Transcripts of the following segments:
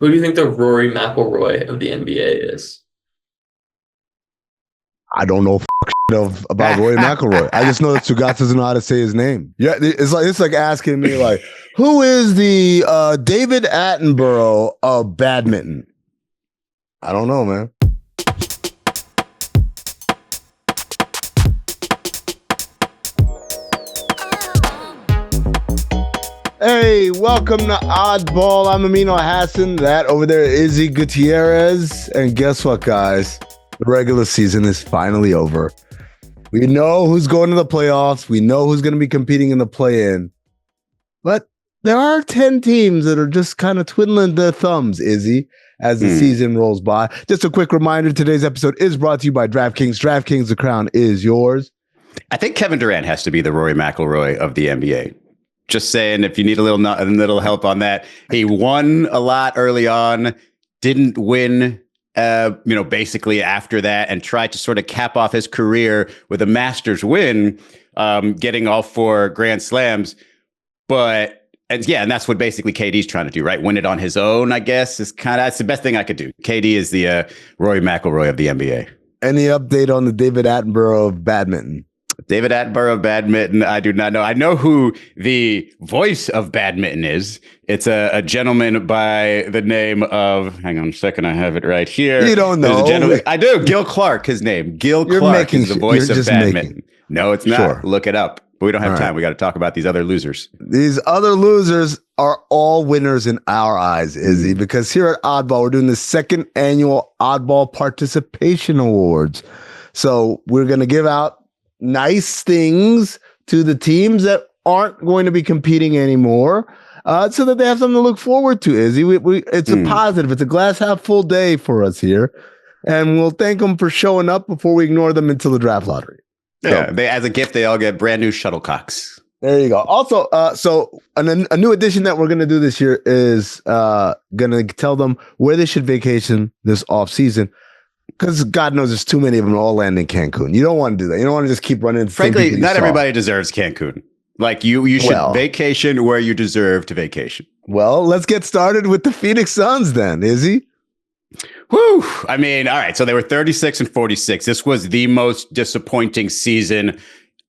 Who do you think the Rory McIlroy of the NBA is? I don't know about Rory McIlroy. I just know that Sugat doesn't know how to say his name. Yeah, it's like asking me like, who is the David Attenborough of badminton? I don't know, man. Hey, welcome to Oddball. I'm Amin and Izzy. That over there is Izzy Gutierrez. And guess what, guys? The regular season is finally over. We know who's going to the playoffs. We know who's going to be competing in the play-in. But there are 10 teams that are just kind of twiddling their thumbs, Izzy, as the season rolls by. Just a quick reminder, today's episode is brought to you by DraftKings. DraftKings, the crown is yours. I think Kevin Durant has to be the Rory McIlroy of the NBA. Just saying, if you need a little help on that. He won a lot early on, didn't win basically after that, and tried to sort of cap off his career with a Masters win, getting all 4 Grand Slams. And that's what basically KD's trying to do, right? Win it on his own, I guess, that's the best thing I could do. KD is the Rory McIlroy of the NBA. Any update on the David Attenborough of badminton? David Attenborough of badminton, I do not know. I know who the voice of badminton is. It's a gentleman by the name of, hang on a second, I have it right here. You don't know. I do. Gil Clark, his name. Gil Clark is the voice of badminton. No, it's not. Sure. Look it up. But we don't have time. We got to talk about these other losers. These other losers are all winners in our eyes, Izzy, because here at Oddball, we're doing the 2nd annual Oddball Participation Awards. So we're going to give out nice things to the teams that aren't going to be competing anymore, so that they have something to look forward to, Izzy. It's a positive. It's a glass half full day for us here. And we'll thank them for showing up before we ignore them until the draft lottery. Yeah, as a gift, they all get brand new shuttlecocks. There you go. Also, a new addition that we're going to do this year is going to tell them where they should vacation this off season. Because God knows there's too many of them all land in Cancun. You don't want to do that. You don't want to just keep running. Frankly, not everybody deserves Cancun. Like you should vacation where you deserve to vacation. Well, let's get started with the Phoenix Suns then, Izzy. Whew. I mean, all right. So they were 36 and 46. This was the most disappointing season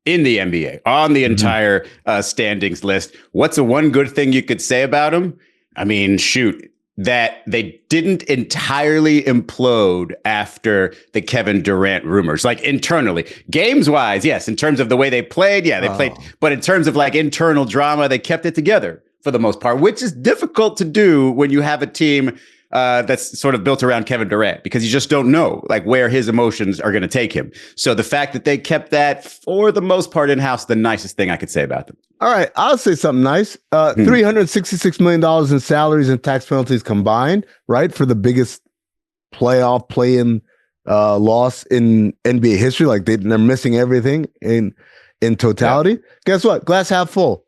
in the NBA on the entire standings list. What's the one good thing you could say about them? I mean, shoot. That they didn't entirely implode after the Kevin Durant rumors, like internally. Games wise, yes, in terms of the way they played, they played. But in terms of like internal drama, they kept it together for the most part, which is difficult to do when you have a team that's sort of built around Kevin Durant, because you just don't know like where his emotions are going to take him. So the fact that they kept that for the most part in-house, the nicest thing I could say about them. All right, I'll say something nice. $366 million in salaries and tax penalties combined, right? For the biggest playoff play-in loss in NBA history. Like they're missing everything in totality. Yeah. Guess what? Glass half full.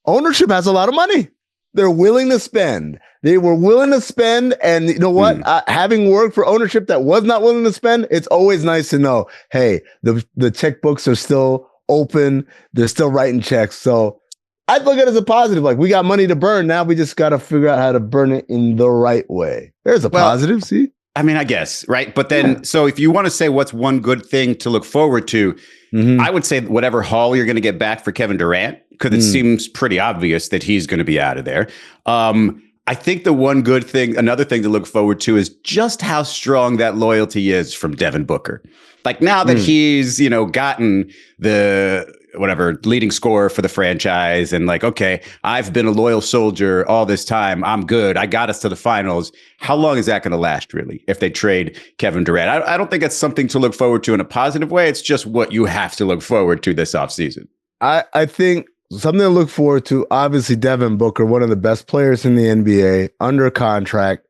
Ownership has a lot of money. They're willing to spend. They were willing to spend. And you know what? Having worked for ownership that was not willing to spend, it's always nice to know, hey, the checkbooks are still open. They're still writing checks. So I'd look at it as a positive. Like, we got money to burn. Now we just got to figure out how to burn it in the right way. There's a positive, see? I mean, I guess, right? But then, so if you want to say what's one good thing to look forward to, I would say whatever haul you're going to get back for Kevin Durant, because it seems pretty obvious that he's going to be out of there. I think the one good thing, another thing to look forward to is just how strong that loyalty is from Devin Booker. Like now that he's, gotten the leading scorer for the franchise and like, okay, I've been a loyal soldier all this time. I'm good. I got us to the finals. How long is that going to last, really, if they trade Kevin Durant? I don't think it's something to look forward to in a positive way. It's just what you have to look forward to this offseason. I think something to look forward to, obviously, Devin Booker, one of the best players in the NBA, under contract,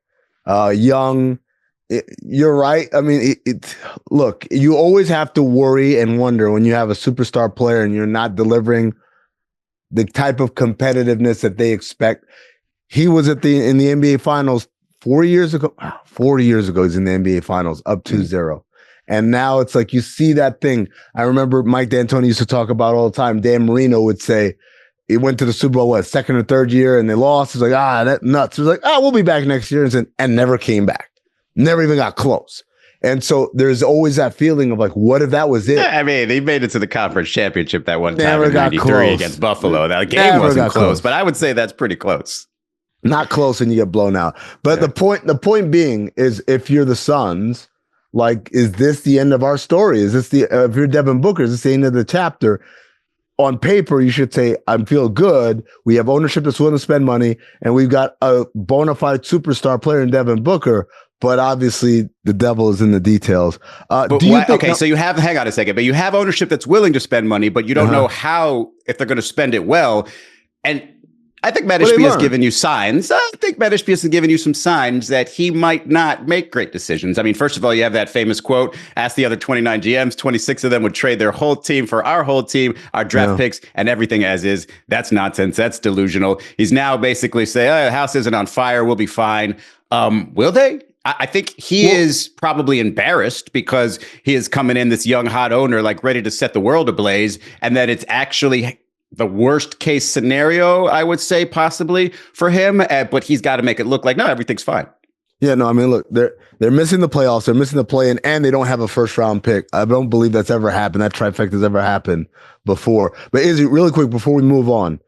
young. You're right. I mean, look, you always have to worry and wonder when you have a superstar player and you're not delivering the type of competitiveness that they expect. He was in the NBA Finals 4 years ago. 4 years ago, he's in the NBA Finals, up 2-0. And now it's like you see that thing. I remember Mike D'Antoni used to talk about all the time. Dan Marino would say, he went to the Super Bowl, second or third year, and they lost. It's like, that nuts. It was like, we'll be back next year, and never came back. Never even got close. And so there's always that feeling of like, what if that was it? Yeah, I mean, they made it to the conference championship that one time Never in got 93 close. against Buffalo. That game Never wasn't got close, but I would say that's pretty close. Not close, and you get blown out. But the point being is, if you're the Suns, like, is this the end of our story? Is this if you're Devin Booker, is this the end of the chapter? On paper, you should say, I feel good. We have ownership that's willing to spend money, and we've got a bona fide superstar player in Devin Booker. But obviously, the devil is in the details. So you have, hang on a second, but you have ownership that's willing to spend money, but you don't know how, if they're going to spend it well. And I think Matt Ishbia has given you signs. I think Matt Ishbia has given you some signs that he might not make great decisions. I mean, first of all, you have that famous quote, ask the other 29 GMs, 26 of them would trade their whole team for our whole team, our draft picks, and everything as is. That's nonsense. That's delusional. He's now basically saying, the house isn't on fire. We'll be fine. Will they? I think he is probably embarrassed because he is coming in, this young, hot owner, like ready to set the world ablaze, and that it's actually the worst case scenario, I would say, possibly for him. But he's got to make it look like, no, everything's fine. Yeah, no, I mean, look, they're missing the playoffs, they're missing the play-in, and they don't have a first-round pick. I don't believe that's ever happened. That trifecta's ever happened before. But Izzy, really quick before we move on,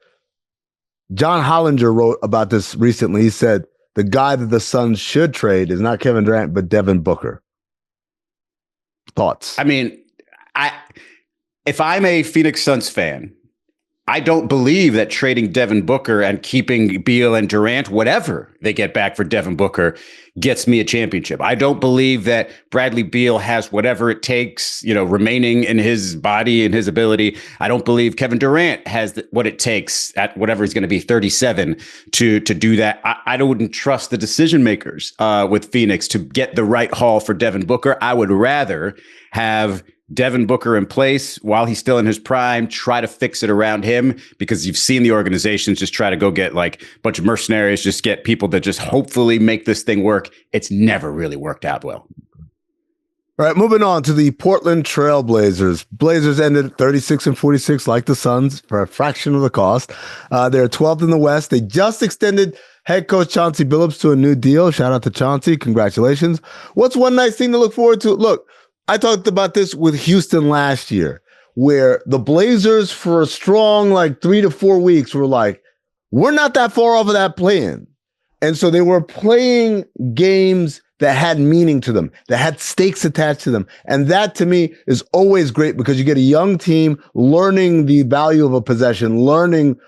John Hollinger wrote about this recently. He said, the guy that the Suns should trade is not Kevin Durant, but Devin Booker. Thoughts? I mean, if I'm a Phoenix Suns fan, I don't believe that trading Devin Booker and keeping Beal and Durant, whatever they get back for Devin Booker, gets me a championship. I don't believe that Bradley Beal has whatever it takes, remaining in his body and his ability. I don't believe Kevin Durant has what it takes at whatever he's going to be, 37, to do that. I wouldn't trust the decision makers with Phoenix to get the right haul for Devin Booker. I would rather have Devin Booker in place while he's still in his prime, try to fix it around him, because you've seen the organizations just try to go get like a bunch of mercenaries, just get people that just hopefully make this thing work. It's never really worked out well. All right, moving on to the Portland Trailblazers. Blazers ended 36-46 like the Suns for a fraction of the cost. They're 12th in the West. They just extended head coach Chauncey Billups to a new deal. Shout out to Chauncey. Congratulations. What's one nice thing to look forward to? Look, I talked about this with Houston last year, where the Blazers for a strong 3 to 4 weeks were like, we're not that far off of that play-in. And so they were playing games that had meaning to them, that had stakes attached to them. And that to me is always great, because you get a young team learning the value of a possession, learning,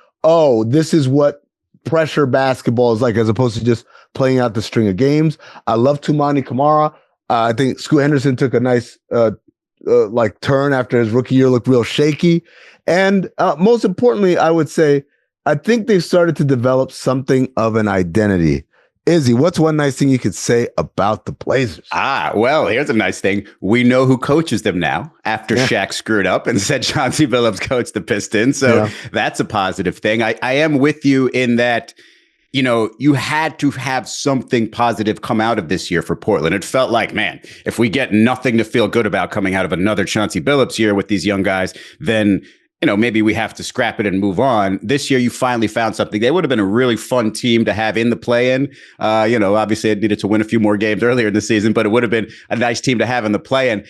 this is what pressure basketball is like, as opposed to just playing out the string of games. I love Toumani Camara. I think Scoot Henderson took a nice turn after his rookie year looked real shaky. And most importantly, I would say, I think they've started to develop something of an identity. Izzy, what's one nice thing you could say about the Blazers? Well, here's a nice thing. We know who coaches them now after Shaq screwed up and said Chauncey Billups coached the Pistons. So that's a positive thing. I am with you in that, you had to have something positive come out of this year for Portland. It felt like, man, if we get nothing to feel good about coming out of another Chauncey Billups year with these young guys, then maybe we have to scrap it and move on. This year, you finally found something. They would have been a really fun team to have in the play-in. Obviously, it needed to win a few more games earlier in the season, but it would have been a nice team to have in the play-in.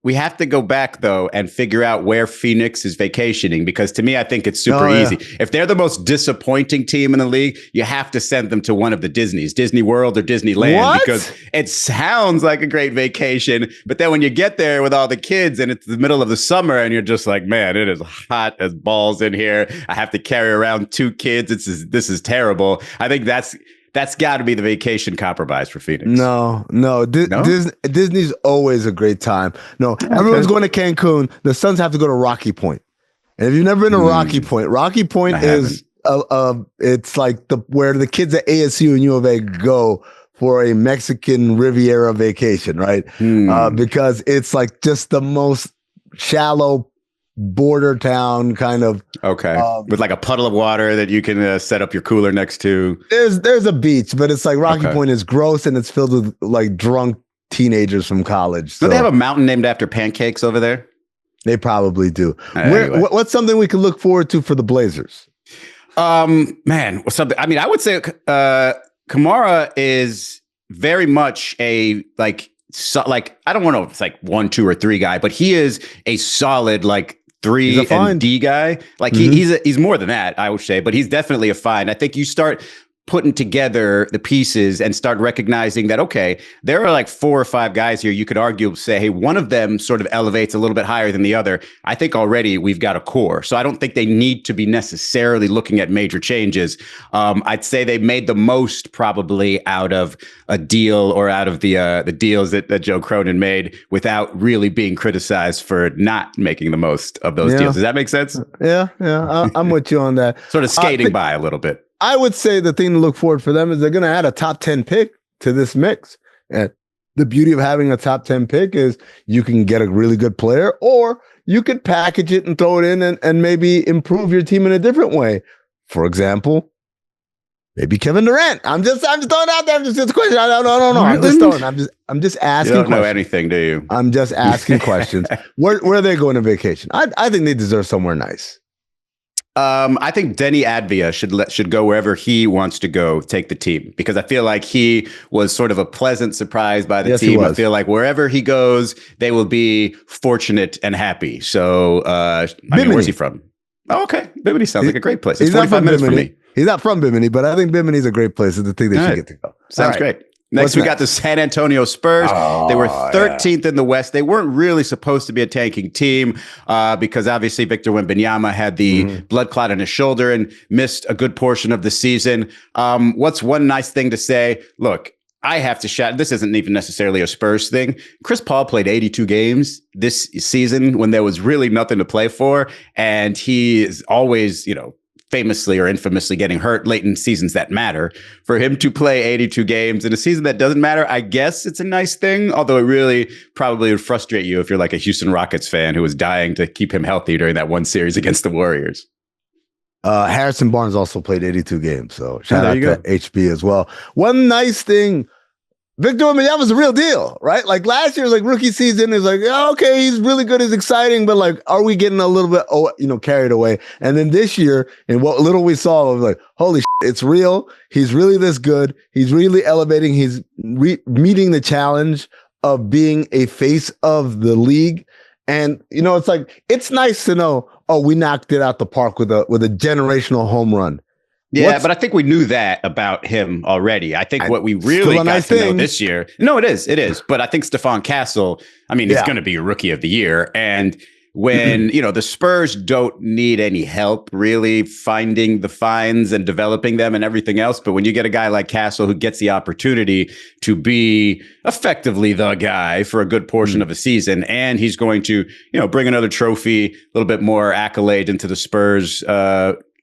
We have to go back, though, and figure out where Phoenix is vacationing, because to me, I think it's super easy. If they're the most disappointing team in the league, you have to send them to one of the Disneys, Disney World or Disneyland, because it sounds like a great vacation. But then when you get there with all the kids and it's the middle of the summer and you're just like, man, it is hot as balls in here. I have to carry around 2 kids. This is terrible. I think that's got to be the vacation compromise for Phoenix. No. Disney's always a great time. No, everyone's going to Cancun. The Suns have to go to Rocky Point. And if you've never been to Rocky Point is it's like where the kids at ASU and U of A go for a Mexican Riviera vacation, right? Because it's like just the most shallow border town kind of. With like a puddle of water that you can set up your cooler next to. There's a beach, but it's like Rocky Point is gross and it's filled with like drunk teenagers from college. So do they have a mountain named after pancakes over there? They probably do. Anyway. What's something we can look forward to for the Blazers? Man, something. I mean, I would say Kamara is very much a like I don't want to know if it's like 1, 2, or 3 guy, but he is a solid like 3 and D guy. Like he's more than that, I would say, but he's definitely a find. I think you start putting together the pieces and start recognizing that, okay, there are like 4 or 5 guys here. You could argue, say, hey, one of them sort of elevates a little bit higher than the other. I think already we've got a core. So I don't think they need to be necessarily looking at major changes. I'd say they made the most probably out of a deal or out of the deals that Joe Cronin made without really being criticized for not making the most of those deals. Does that make sense? Yeah. I'm with you on that. Sort of skating by a little bit. I would say the thing to look forward for them is they're going to add a top 10 pick to this mix. And the beauty of having a top 10 pick is you can get a really good player, or you could package it and throw it in and maybe improve your team in a different way. For example, maybe Kevin Durant. I'm just throwing it out there. Just a question. I don't know. I'm just throwing. I'm just asking. You don't know anything, do you? I'm just asking questions. Where are they going on vacation? I think they deserve somewhere nice. I think Denny Advia should go wherever he wants to go, take the team, because I feel like he was sort of a pleasant surprise by the team. I feel like wherever he goes, they will be fortunate and happy. So, I mean, where's he from? Oh, okay. Bimini sounds like a great place. It's 45 minutes from me. He's not from Bimini, but I think Bimini's a great place. It's the thing they should get to go. Sounds great. Next, we got the San Antonio Spurs. They were 13th in the West. They weren't really supposed to be a tanking team because obviously Victor Wembanyama had the blood clot in his shoulder and missed a good portion of the season. What's one nice thing to say? Look, I have to shout. This isn't even necessarily a Spurs thing. Chris Paul played 82 games this season when there was really nothing to play for. And he is always, famously or infamously getting hurt late in seasons that matter. For him to play 82 games in a season that doesn't matter, I guess it's a nice thing, although it really probably would frustrate you if you're like a Houston Rockets fan who was dying to keep him healthy during that one series against the Warriors. Harrison Barnes also played 82 games, so shout out to HB as well. One nice thing, Victor Wembanyama was a real deal, right? Like last year's like rookie season is like, okay, he's really good, he's exciting, but like, are we getting a little bit, carried away? And then this year, and what little we saw, was like, holy shit, it's real. He's really this good. He's really elevating. He's meeting the challenge of being a face of the league. And it's like it's nice to know, we knocked it out the park with a generational home run. Yeah, but I think we knew that about him already. I think what we really got to know this year. No, it is. But I think Stephon Castle, he's going to be a rookie of the year. And when, the Spurs don't need any help really finding the finds and developing them and everything else. But when you get a guy like Castle who gets the opportunity to be effectively the guy for a good portion of a season, and he's going to, bring another trophy, a little bit more accolade into the Spurs,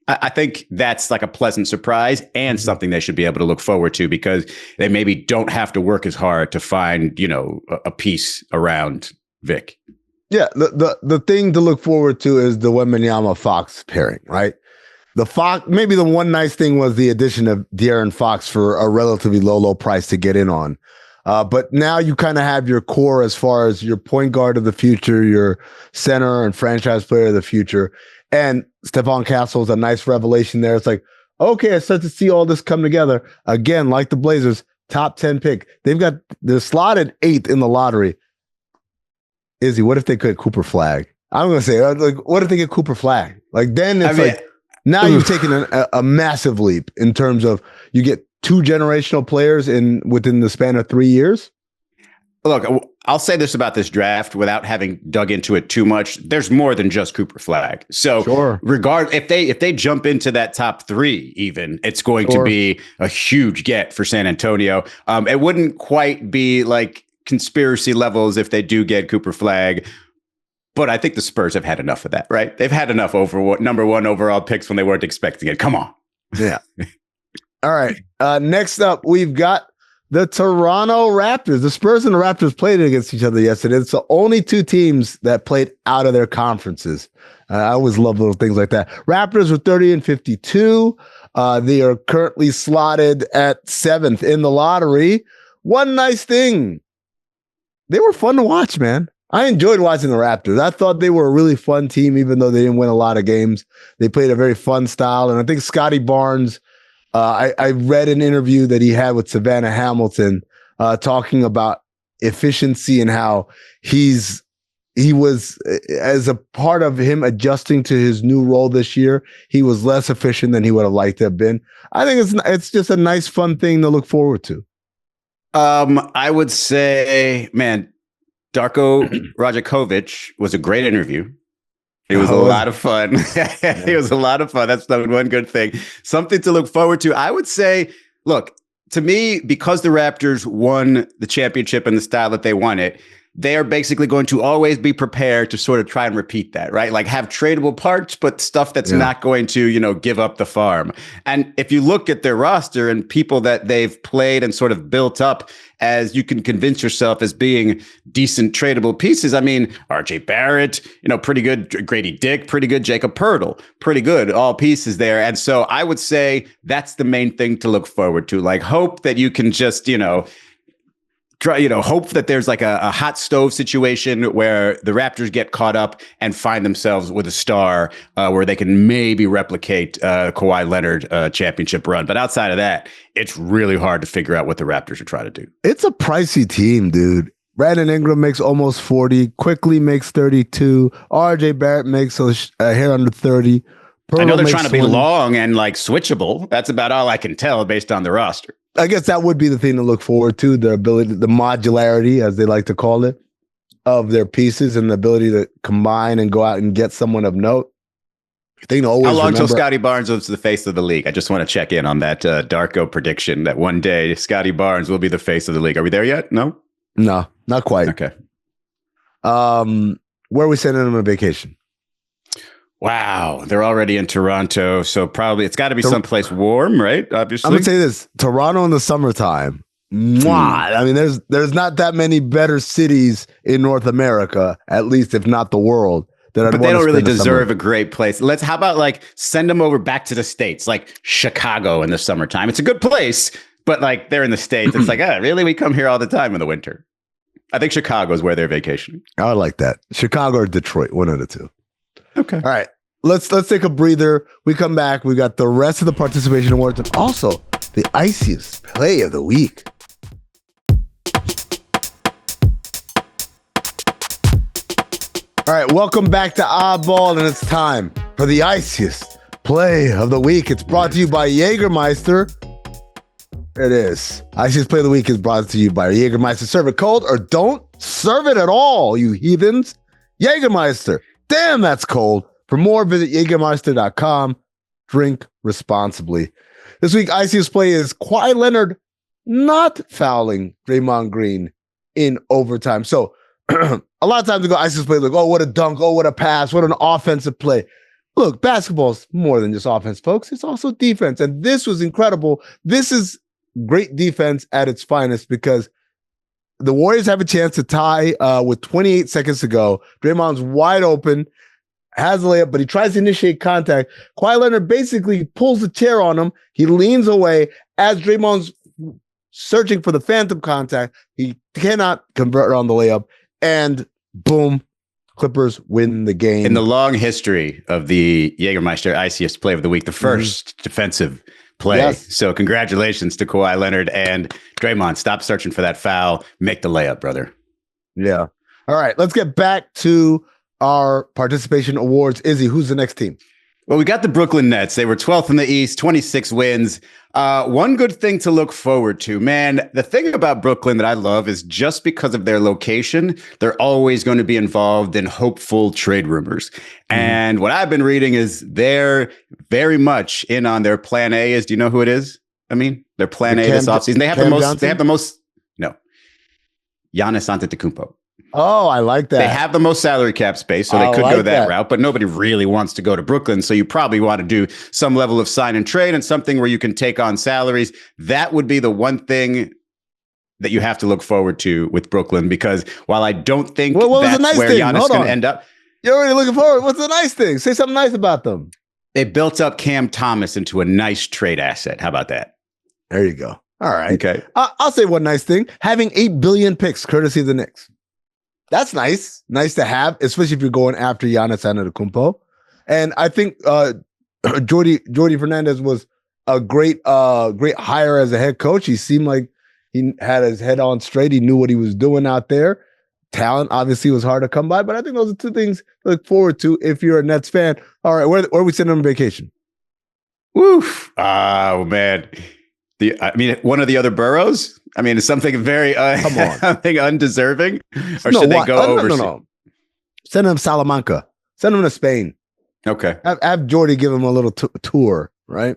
I think that's like a pleasant surprise and something they should be able to look forward to because they maybe don't have to work as hard to find, a piece around Vic. Yeah, the thing to look forward to is the Wembanyama Fox pairing, right? Maybe the one nice thing was the addition of De'Aaron Fox for a relatively low price to get in on. But now you kind of have your core as far as your point guard of the future, your center and franchise player of the future. And Stephon Castle is a nice revelation there. It's like, okay, I start to see all this come together. Again, like the Blazers, top 10 pick. They're slotted 8th in the lottery. Izzy, what if they could Cooper Flag? I'm going to say, like, what if they get Cooper Flag? Like, then it's now you've taken a massive leap in terms of you get 2 generational players within the span of 3 years. Look, I'll say this about this draft without having dug into it too much. There's more than just Cooper Flag. So if they jump into that top 3, even, it's going to be a huge get for San Antonio. It wouldn't quite be like conspiracy levels if they do get Cooper Flag. But I think the Spurs have had enough of that, right? They've had enough number 1 overall picks when they weren't expecting it. Come on. Yeah. All right. Next up, we've got the Toronto Raptors. The Spurs and the Raptors played against each other yesterday. It's the only 2 teams that played out of their conferences. I always love little things like that. Raptors were 30-52. They are currently slotted at 7th in the lottery. One nice thing. They were fun to watch, man. I enjoyed watching the Raptors. I thought they were a really fun team, even though they didn't win a lot of games. They played a very fun style. And I think Scotty Barnes, I read an interview that he had with Savannah Hamilton talking about efficiency and how he was, as a part of him adjusting to his new role this year, he was less efficient than he would have liked to have been. I think it's just a nice, fun thing to look forward to. I would say, man, Darko Rajakovic was a great interview. It was a lot of fun. It was a lot of fun. That's the one good thing. Something to look forward to. I would say, look, to me, because the Raptors won the championship in the style that they won it, they are basically going to always be prepared to sort of try and repeat that, right? Like have tradable parts, but stuff that's not going to, give up the farm. And if you look at their roster and people that they've played and sort of built up as you can convince yourself as being decent tradable pieces, I mean, RJ Barrett, pretty good. Grady Dick, pretty good. Jacob Poeltl, pretty good. All pieces there. And so I would say that's the main thing to look forward to. Like hope that you can just, hope that there's like a hot stove situation where the Raptors get caught up and find themselves with a star where they can maybe replicate Kawhi Leonard championship run. But outside of that, it's really hard to figure out what the Raptors are trying to do. It's a pricey team, dude. Brandon Ingram makes almost 40. Quickly makes 32. RJ Barrett makes a hair under 30. I know they're trying to be long and like switchable. That's about all I can tell based on the roster. I guess that would be the thing to look forward to, the ability, the modularity, as they like to call it, of their pieces and the ability to combine and go out and get someone of note. They always How long till Scotty Barnes was the face of the league? I just want to check in on that Darko prediction that one day Scotty Barnes will be the face of the league. Are we there yet? No, not quite. Okay. Where are we sending them on vacation? Wow, they're already in Toronto, so probably it's got to be someplace warm, right? Obviously, I'm gonna say this: Toronto in the summertime. Mwah! I mean, there's not that many better cities in North America, at least if not the world. But they don't really deserve a great place. How about like send them over back to the States, like Chicago in the summertime? It's a good place, but like they're in the States. It's like, really? We come here all the time in the winter. I think Chicago is where they're vacationing. I like that. Chicago or Detroit, one of the two. Okay. All right. Let's take a breather. We come back. We got the rest of the participation awards and also the Iciest play of the week. All right, welcome back to Oddball, and it's time for the Iciest play of the week. It's brought to you by Jägermeister. It is. Iciest play of the week is brought to you by Jägermeister. Serve it cold or don't serve it at all, you heathens. Jägermeister. Damn, that's cold. For more, visit Jägermeister.com. Drink responsibly. This week, Iciest play is Kawhi Leonard not fouling Draymond Green in overtime. So a lot of times we go Iciest play, like, oh, what a dunk, oh, what a pass, what an offensive play. Look, basketball is more than just offense, folks. It's also defense. And this was incredible. This is great defense at its finest because the Warriors have a chance to tie with 28 seconds to go. Draymond's wide open. Has a layup, but he tries to initiate contact. Kawhi Leonard basically pulls the chair on him. He leans away as Draymond's searching for the phantom contact. He cannot convert on the layup, and boom, Clippers win the game. In the long history of the Jägermeister Iciest play of the week, the first defensive play. Yes. So congratulations to Kawhi Leonard and Draymond. Stop searching for that foul. Make the layup, brother. Yeah. All right, let's get back to our participation awards. Izzy, who's the next team? Well, we got the Brooklyn Nets. They were 12th in the East, 26 wins. One good thing to look forward to, man, the thing about Brooklyn that I love is just because of their location, they're always going to be involved in hopeful trade rumors. And what I've been reading is they're very much in on their plan A is, do you know who it is? I mean, their plan A this offseason. They have the most, no, Giannis Antetokounmpo. Oh, I like that. They have the most salary cap space, so they could go that route, but nobody really wants to go to Brooklyn. So you probably want to do some level of sign and trade and something where you can take on salaries. That would be the one thing that you have to look forward to with Brooklyn, because while I don't think that's where Giannis is going to end up. You're already looking forward. What's the nice thing? Say something nice about them. They built up Cam Thomas into a nice trade asset. How about that? There you go. All right. Okay. I'll say one nice thing. Having 8 billion picks, courtesy of the Knicks. That's nice. Nice to have, especially if you're going after Giannis Antetokounmpo. And I think Jordy Fernandez was a great hire as a head coach. He seemed like he had his head on straight. He knew what he was doing out there. Talent obviously was hard to come by, but I think those are two things to look forward to if you're a Nets fan. All right, where are we sending them on vacation? Woof. Oh, man. One of the other boroughs? I mean, it's something very Come on. something undeserving? Or should they go overseas? No. Send them Salamanca. Send them to Spain. Okay. Have Jordy give them a little tour, right?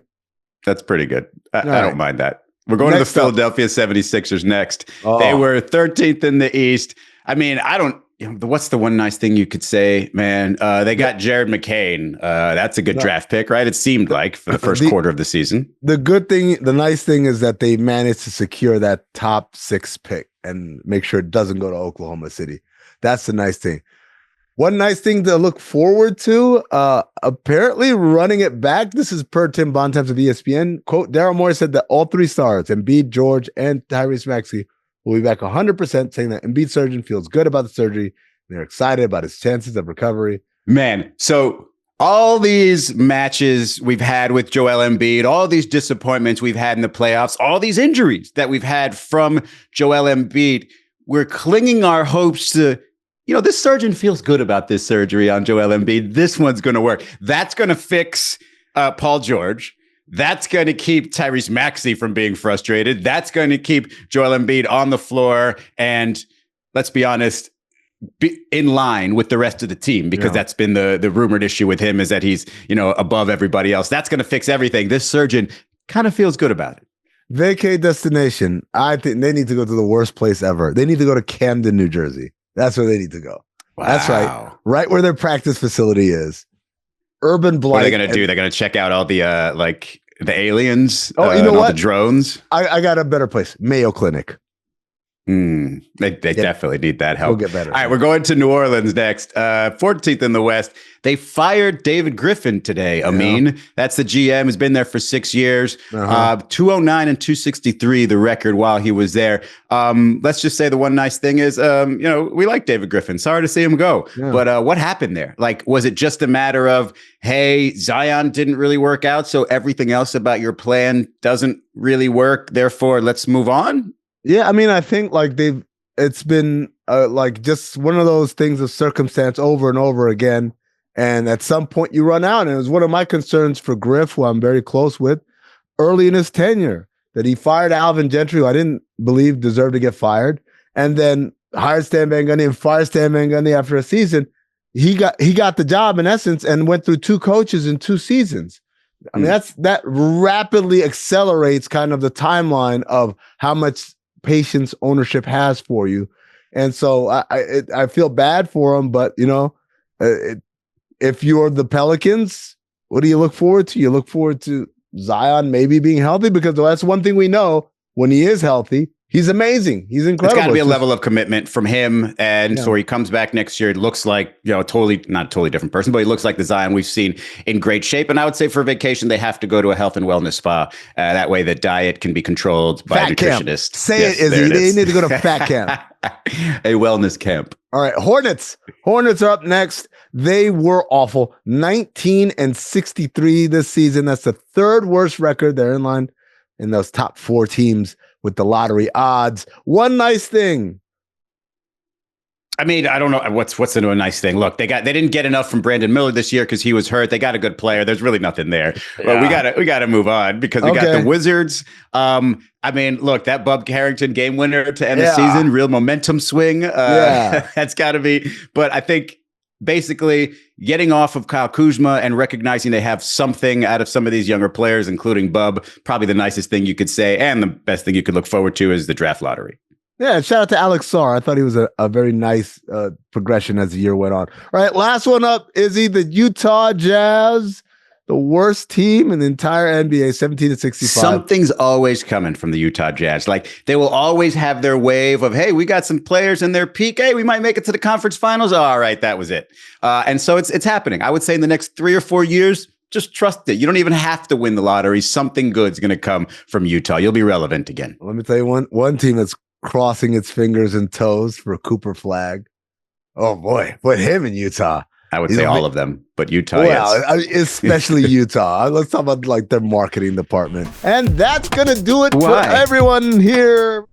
That's pretty good. I right. don't mind that. We're going Next to the Philadelphia 76ers next. Oh. They were 13th in the East. I mean, what's the one nice thing you could say, man? They got Jared McCain. That's a good draft pick, right? It seemed like for the first quarter of the season. The nice thing is that they managed to secure that top 6 pick and make sure it doesn't go to Oklahoma City. That's the nice thing. One nice thing to look forward to, apparently running it back. This is per Tim Bontemps of ESPN. Quote, Daryl Morey said that all 3 stars, Embiid, George, and Tyrese Maxey, will be back 100%, saying that Embiid's surgeon feels good about the surgery. And they're excited about his chances of recovery. Man, so all these matches we've had with Joel Embiid, all these disappointments we've had in the playoffs, all these injuries that we've had from Joel Embiid, we're clinging our hopes to, this surgeon feels good about this surgery on Joel Embiid. This one's going to work. That's going to fix Paul George. That's going to keep Tyrese Maxey from being frustrated. That's going to keep Joel Embiid on the floor and, let's be honest, be in line with the rest of the team, because that's been the rumored issue with him, is that he's, above everybody else. That's going to fix everything. This surgeon kind of feels good about it. Vacay destination. I think they need to go to the worst place ever. They need to go to Camden, New Jersey. That's where they need to go. Wow. That's right. Right where their practice facility is. Urban blight. What are they going to do? They're going to check out all the the aliens. Oh, you know what? The drones. I got a better place. Mayo Clinic. They definitely need that help. We'll get better. All right, we're going to New Orleans next. 14th in the West. They fired David Griffin today. Amin, that's the GM. Has been there for 6 years. 209 and 263 the record while he was there. Let's just say the one nice thing is, we like David Griffin. Sorry to see him go, but what happened there? Like, was it just a matter of, hey, Zion didn't really work out, so everything else about your plan doesn't really work, therefore let's move on? Yeah, I mean, I think it's been just one of those things of circumstance over and over again. And at some point you run out. And it was one of my concerns for Griff, who I'm very close with, early in his tenure, that he fired Alvin Gentry, who I didn't believe deserved to get fired, and then hired Stan Van Gundy and fired Stan Van Gundy after a season. He got the job in essence and went through 2 coaches in 2 seasons. I mean, that rapidly accelerates kind of the timeline of how much patience ownership has for you. And so I feel bad for him, but if you're the Pelicans, what do you look forward to? You look forward to Zion maybe being healthy, because that's one thing we know: when he is healthy, he's amazing. He's incredible. It's got to be a level of commitment from him. And so he comes back next year. It looks like, not a totally different person, but he looks like the Zion we've seen in great shape. And I would say for vacation, they have to go to a health and wellness spa. That way the diet can be controlled by a nutritionist. Say it, Izzy. They need to go to fat camp. A wellness camp. All right. Hornets are up next. They were awful. 19 and 63 this season. That's the 3rd worst record. They're in line in those top 4 teams with the lottery odds. One nice thing. I mean, I don't know what's a nice thing. Look, they didn't get enough from Brandon Miller this year because he was hurt. They got a good player. There's really nothing there. But we got to move on because we got the Wizards. I mean, look, that Bub Carrington game winner to end the season, real momentum swing. That's got to be. But I think basically getting off of Kyle Kuzma and recognizing they have something out of some of these younger players, including Bub, probably the nicest thing you could say. And the best thing you could look forward to is the draft lottery. Yeah, shout out to Alex Sarr. I thought he was a very nice progression as the year went on. All right, last one up, Izzy, the Utah Jazz, the worst team in the entire NBA, 17 to 65. Something's always coming from the Utah Jazz. Like, they will always have their wave of, hey, we got some players in their peak. Hey, we might make it to the conference finals. Oh, all right, that was it. And so it's happening. I would say in the next 3 or 4 years, just trust it. You don't even have to win the lottery. Something good's going to come from Utah. You'll be relevant again. Let me tell you one team that's crossing its fingers and toes for a Cooper flag. Oh boy, put him in Utah. I would He's say a all big- of them, but Utah, Well, yes. especially Utah. Let's talk about like their marketing department. And that's gonna do it for Why? everyone here.